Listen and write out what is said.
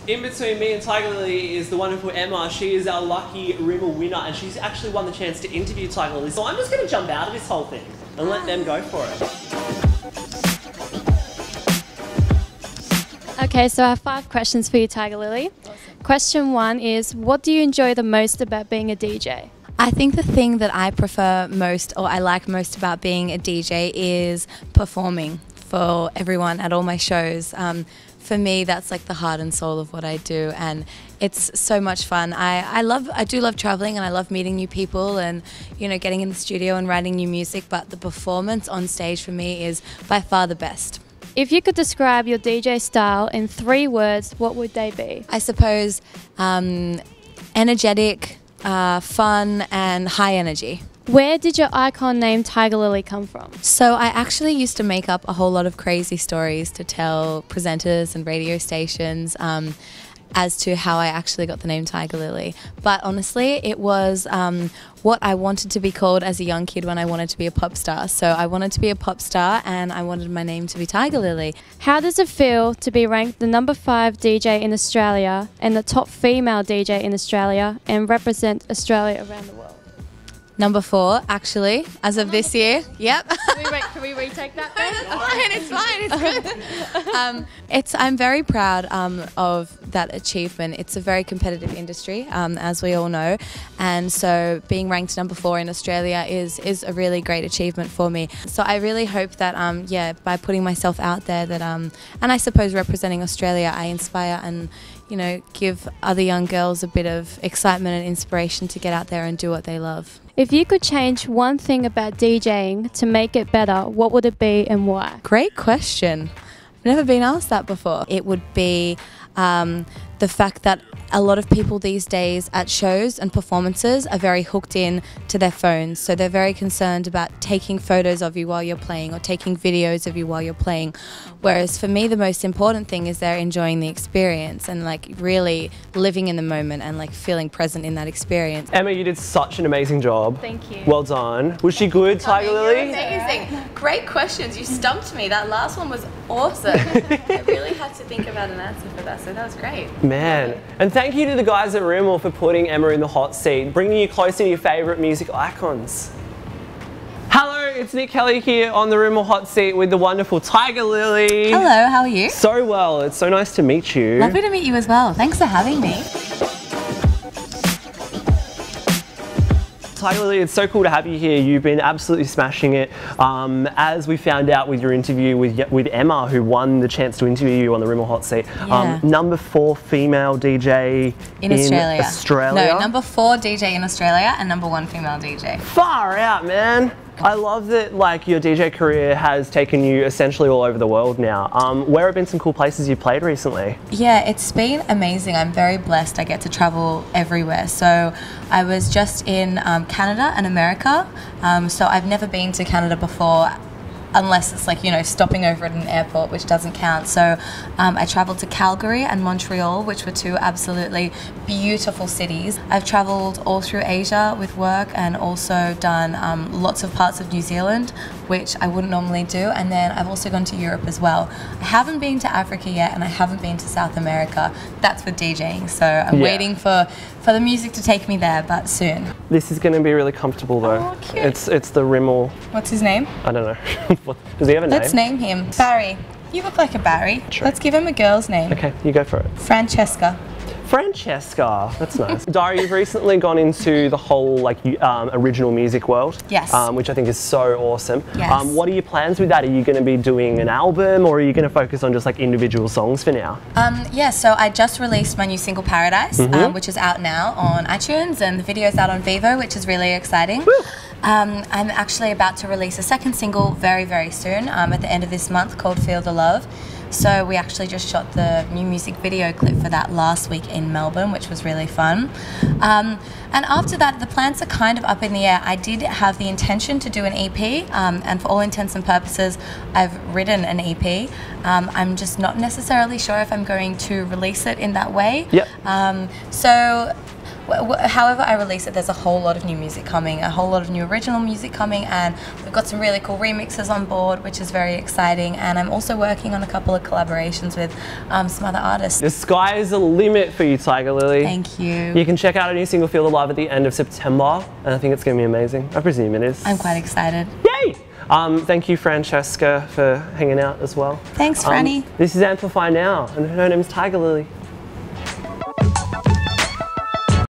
In between me and Tigerlily is the wonderful Emma. She is our lucky Rimmel winner, and she's actually won the chance to interview Tigerlily. So I'm just going to jump out of this whole thing and let them go for it. Okay, so I have 5 questions for you, Tigerlily. Awesome. Question 1 is, what do you enjoy the most about being a DJ? I think the thing that I prefer most, or I like most about being a DJ, is performing for everyone at all my shows. For me, that's like the heart and soul of what I do, and it's so much fun. I do love traveling, and I love meeting new people and, you know, getting in the studio and writing new music, but the performance on stage for me is by far the best. If you could describe your DJ style in 3 words, what would they be? I suppose energetic, fun and high energy. Where did your icon name Tigerlily come from? So I actually used to make up a whole lot of crazy stories to tell presenters and radio stations as to how I actually got the name Tigerlily. But honestly, it was what I wanted to be called as a young kid when I wanted to be a pop star. So I wanted to be a pop star and I wanted my name to be Tigerlily. How does it feel to be ranked the number 5 DJ in Australia and the top female DJ in Australia and represent Australia around the world? Number 4, actually, as of this year. Yep. Can we retake that then? It's fine, it's good. I'm very proud of that achievement. It's a very competitive industry, as we all know, and so being ranked number 4 in Australia is a really great achievement for me. So I really hope that, by putting myself out there, that and I suppose representing Australia, I inspire and, you know, give other young girls a bit of excitement and inspiration to get out there and do what they love. If you could change one thing about DJing to make it better, what would it be and why? Great question. I've never been asked that before. It would be the fact that a lot of people these days at shows and performances are very hooked in to their phones. So they're very concerned about taking photos of you while you're playing or taking videos of you while you're playing. Whereas for me, the most important thing is they're enjoying the experience and like really living in the moment and like feeling present in that experience. Emma, you did such an amazing job. Thank you. Well done. Was she good, Tigerlily? Amazing. Great questions. You stumped me. That last one was awesome. I really had to think about an answer for that, so that was great. Man. And thank you to the guys at Rimmel for putting Emma in the hot seat, bringing you closer to your favourite music icons. Hello, it's Nick Kelly here on the Rimmel Hot Seat with the wonderful Tigerlily. Hello, how are you? So well, it's so nice to meet you. Lovely to meet you as well. Thanks for having me. Tigerlily, it's so cool to have you here. You've been absolutely smashing it. As we found out with your interview with Emma, who won the chance to interview you on the Rimmel Hot Seat, number 4 female DJ in Australia. No, number 4 DJ in Australia and number 1 female DJ. Far out, man. I love that like your DJ career has taken you essentially all over the world now. Where have been some cool places you've played recently? Yeah, it's been amazing. I'm very blessed. I get to travel everywhere. So I was just in Canada and America. So I've never been to Canada before, unless it's like, you know, stopping over at an airport, which doesn't count. So I traveled to Calgary and Montreal, which were 2 absolutely beautiful cities. I've traveled all through Asia with work and also done lots of parts of New Zealand, which I wouldn't normally do. And then I've also gone to Europe as well. I haven't been to Africa yet, and I haven't been to South America. That's with DJing. So I'm waiting for the music to take me there, but soon. This is going to be really comfortable though. Oh, cute. It's the Rimmel. What's his name? I don't know. Does he have a name? Let's name him Barry. You look like a Barry. True. Let's give him a girl's name. Okay, you go for it. Francesca. Francesca, that's nice. Dari, you've recently gone into the whole like original music world. Yes. Which I think is so awesome. Yes. What are your plans with that? Are you going to be doing an album, or are you going to focus on just like individual songs for now? Yeah, so I just released my new single Paradise, which is out now on iTunes, and the video's out on Vivo, which is really exciting. Woo. I'm actually about to release a second single very, very soon, at the end of this month, called Feel the Love. So we actually just shot the new music video clip for that last week in Melbourne, which was really fun. And after that, the plans are kind of up in the air. I did have the intention to do an EP, and for all intents and purposes, I've written an EP. I'm just not necessarily sure if I'm going to release it in that way. Yep. So however I release it, there's a whole lot of new music coming, a whole lot of new original music coming, and we've got some really cool remixes on board, which is very exciting. And I'm also working on a couple of collaborations with some other artists. The sky is the limit for you, Tigerlily. Thank you. You can check out a new single, Feel the Love, at the end of September, and I think it's going to be amazing. I presume it is. I'm quite excited. Yay! Thank you, Francesca, for hanging out as well. Thanks, Franny. This is Amplify Now, and her name is Tigerlily.